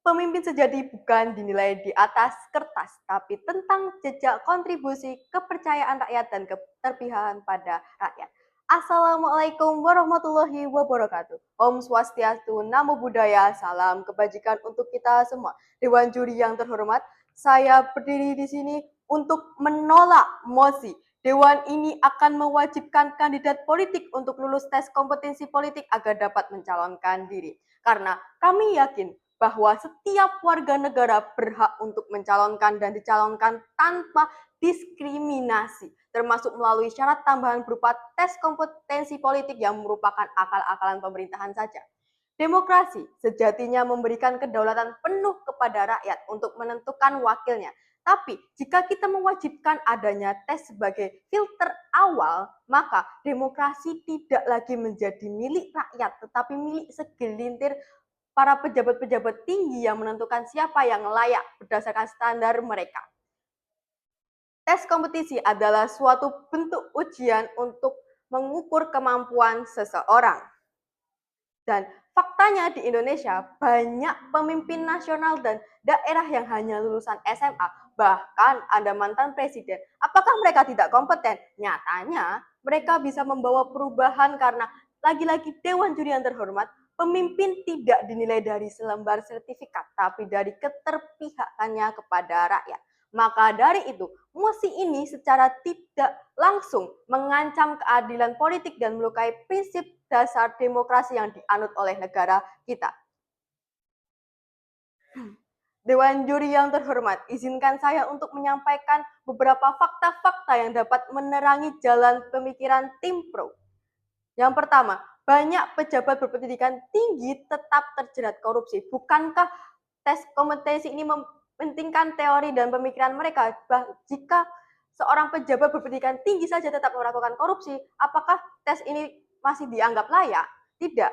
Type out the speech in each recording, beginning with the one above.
Pemimpin sejati bukan dinilai di atas kertas, tapi tentang jejak kontribusi, kepercayaan rakyat, dan keterpihakan pada rakyat. Assalamualaikum warahmatullahi wabarakatuh. Om Swastiastu, Namo Buddhaya, salam kebajikan untuk kita semua. Dewan juri yang terhormat, saya berdiri di sini untuk menolak mosi. Dewan ini akan mewajibkan kandidat politik untuk lulus tes kompetensi politik agar dapat mencalonkan diri. Karena kami yakin bahwa setiap warga negara berhak untuk mencalonkan dan dicalonkan tanpa diskriminasi, termasuk melalui syarat tambahan berupa tes kompetensi politik yang merupakan akal-akalan pemerintahan saja. Demokrasi sejatinya memberikan kedaulatan penuh kepada rakyat untuk menentukan wakilnya. Tapi jika kita mewajibkan adanya tes sebagai filter awal, maka demokrasi tidak lagi menjadi milik rakyat, tetapi milik segelintir para pejabat-pejabat tinggi yang menentukan siapa yang layak berdasarkan standar mereka. Tes kompetisi adalah suatu bentuk ujian untuk mengukur kemampuan seseorang. Dan faktanya di Indonesia banyak pemimpin nasional dan daerah yang hanya lulusan SMA, bahkan ada mantan presiden. Apakah mereka tidak kompeten? Nyatanya mereka bisa membawa perubahan karena lagi-lagi Dewan Juri yang terhormat, pemimpin tidak dinilai dari selembar sertifikat, tapi dari keterpihakannya kepada rakyat. Maka dari itu, mosi ini secara tidak langsung mengancam keadilan politik dan melukai prinsip dasar demokrasi yang dianut oleh negara kita. Dewan juri yang terhormat, izinkan saya untuk menyampaikan beberapa fakta-fakta yang dapat menerangi jalan pemikiran tim pro. Yang pertama, banyak pejabat berpendidikan tinggi tetap terjerat korupsi. Bukankah tes kompetensi ini mementingkan teori dan pemikiran mereka? Jika seorang pejabat berpendidikan tinggi saja tetap melakukan korupsi, apakah tes ini masih dianggap layak? Tidak.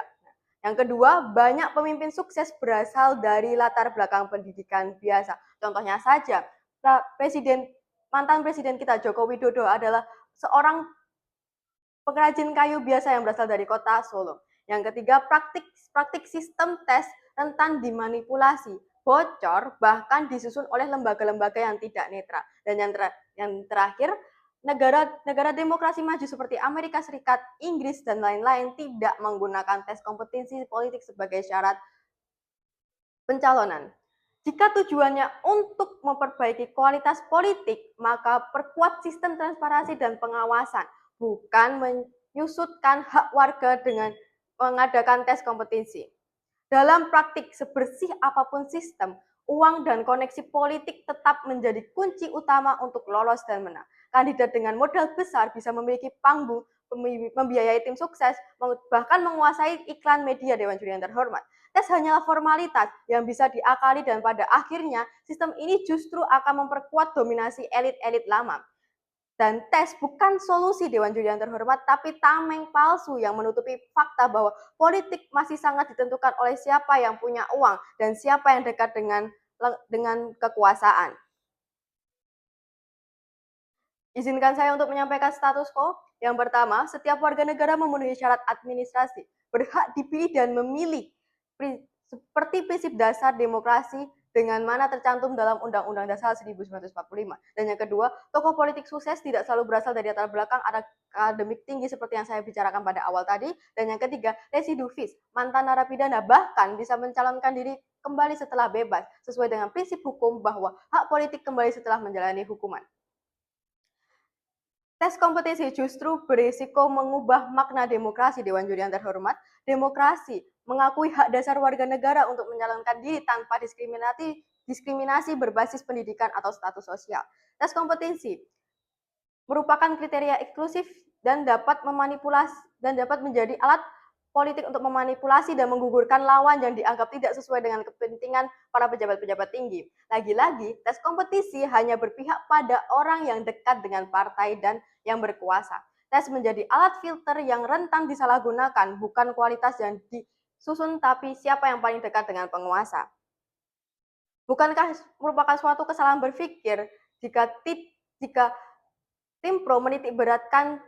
Yang kedua, banyak pemimpin sukses berasal dari latar belakang pendidikan biasa. Contohnya saja, mantan presiden kita Joko Widodo adalah seorang pengrajin kayu biasa yang berasal dari kota Solo. Yang ketiga, praktik sistem tes rentan dimanipulasi, bocor, bahkan disusun oleh lembaga-lembaga yang tidak netral. Dan yang terakhir, negara demokrasi maju seperti Amerika Serikat, Inggris, dan lain-lain tidak menggunakan tes kompetensi politik sebagai syarat pencalonan. Jika tujuannya untuk memperbaiki kualitas politik, maka perkuat sistem transparansi dan pengawasan, bukan menyusutkan hak warga dengan mengadakan tes kompetensi. Dalam praktik, sebersih apapun sistem, uang dan koneksi politik tetap menjadi kunci utama untuk lolos dan menang. Kandidat dengan modal besar bisa memiliki panggung, membiayai tim sukses, bahkan menguasai iklan media Dewan Juri yang terhormat. Tes hanyalah formalitas yang bisa diakali dan pada akhirnya sistem ini justru akan memperkuat dominasi elit-elit lama. Dan tes bukan solusi Dewan Juri yang terhormat, tapi tameng palsu yang menutupi fakta bahwa politik masih sangat ditentukan oleh siapa yang punya uang dan siapa yang dekat dengan kekuasaan. Izinkan saya untuk menyampaikan status quo. Yang pertama, setiap warga negara memenuhi syarat administrasi, berhak dipilih dan memilih seperti prinsip dasar demokrasi dengan mana tercantum dalam Undang-Undang Dasar 1945. Dan yang kedua, tokoh politik sukses tidak selalu berasal dari latar belakang akademik tinggi seperti yang saya bicarakan pada awal tadi. Dan yang ketiga, residivis, mantan narapidana bahkan bisa mencalonkan diri kembali setelah bebas sesuai dengan prinsip hukum bahwa hak politik kembali setelah menjalani hukuman. Tes kompetensi justru berisiko mengubah makna demokrasi. Dewan Juri yang terhormat. Demokrasi mengakui hak dasar warga negara untuk mencalonkan diri tanpa diskriminasi berbasis pendidikan atau status sosial. Tes kompetensi merupakan kriteria eksklusif dan dapat menjadi alat politik untuk memanipulasi dan menggugurkan lawan yang dianggap tidak sesuai dengan kepentingan para pejabat-pejabat tinggi. Lagi-lagi, tes kompetisi hanya berpihak pada orang yang dekat dengan partai dan yang berkuasa. Tes menjadi alat filter yang rentan disalahgunakan, bukan kualitas yang disusun, tapi siapa yang paling dekat dengan penguasa. Bukankah merupakan suatu kesalahan berpikir jika tim pro menitik beratkan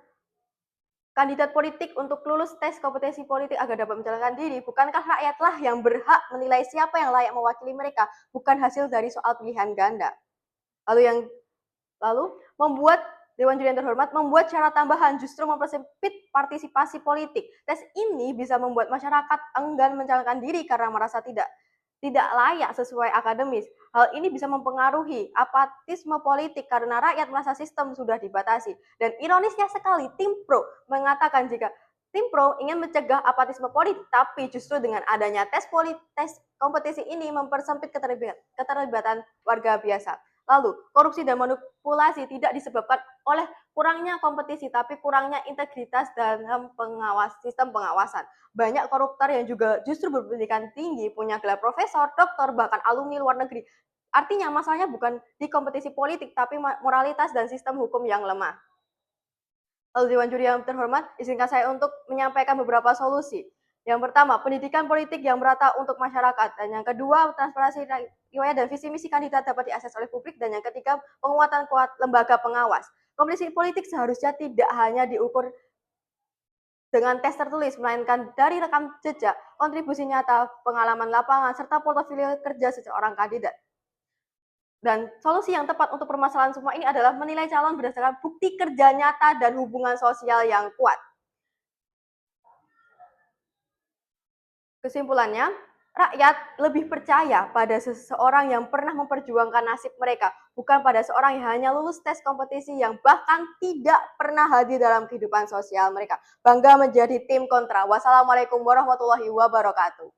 kandidat politik untuk lulus tes kompetensi politik agar dapat mencalonkan diri, bukankah rakyatlah yang berhak menilai siapa yang layak mewakili mereka, bukan hasil dari soal pilihan ganda. Lalu membuat Dewan Juri yang terhormat membuat syarat tambahan justru mempersempit partisipasi politik. Tes ini bisa membuat masyarakat enggan mencalonkan diri karena merasa tidak layak sesuai akademis. Hal ini bisa mempengaruhi apatisme politik karena rakyat merasa sistem sudah dibatasi. Dan ironisnya sekali, Tim Pro mengatakan jika Tim Pro ingin mencegah apatisme politik, tapi justru dengan adanya tes kompetisi ini mempersempit keterlibatan warga biasa. Lalu, korupsi dan manipulasi tidak disebabkan oleh kurangnya kompetisi, tapi kurangnya integritas dalam sistem pengawasan. Banyak koruptor yang juga justru berpendidikan tinggi, punya gelar profesor, doktor, bahkan alumni luar negeri. Artinya masalahnya bukan di kompetisi politik, tapi moralitas dan sistem hukum yang lemah. Lalu Dewan Juri yang terhormat, izinkan saya untuk menyampaikan beberapa solusi. Yang pertama, pendidikan politik yang merata untuk masyarakat. Dan yang kedua, transparansi riwayat dan visi misi kandidat dapat diakses oleh publik. Dan yang ketiga, penguatan lembaga pengawas. Kompetisi politik seharusnya tidak hanya diukur dengan tes tertulis, melainkan dari rekam jejak, kontribusi nyata, pengalaman lapangan, serta portofolio kerja seseorang kandidat. Dan solusi yang tepat untuk permasalahan semua ini adalah menilai calon berdasarkan bukti kerja nyata dan hubungan sosial yang kuat. Kesimpulannya, rakyat lebih percaya pada seseorang yang pernah memperjuangkan nasib mereka, bukan pada seorang yang hanya lulus tes kompetisi yang bahkan tidak pernah hadir dalam kehidupan sosial mereka. Bangga menjadi tim kontra. Wassalamualaikum warahmatullahi wabarakatuh.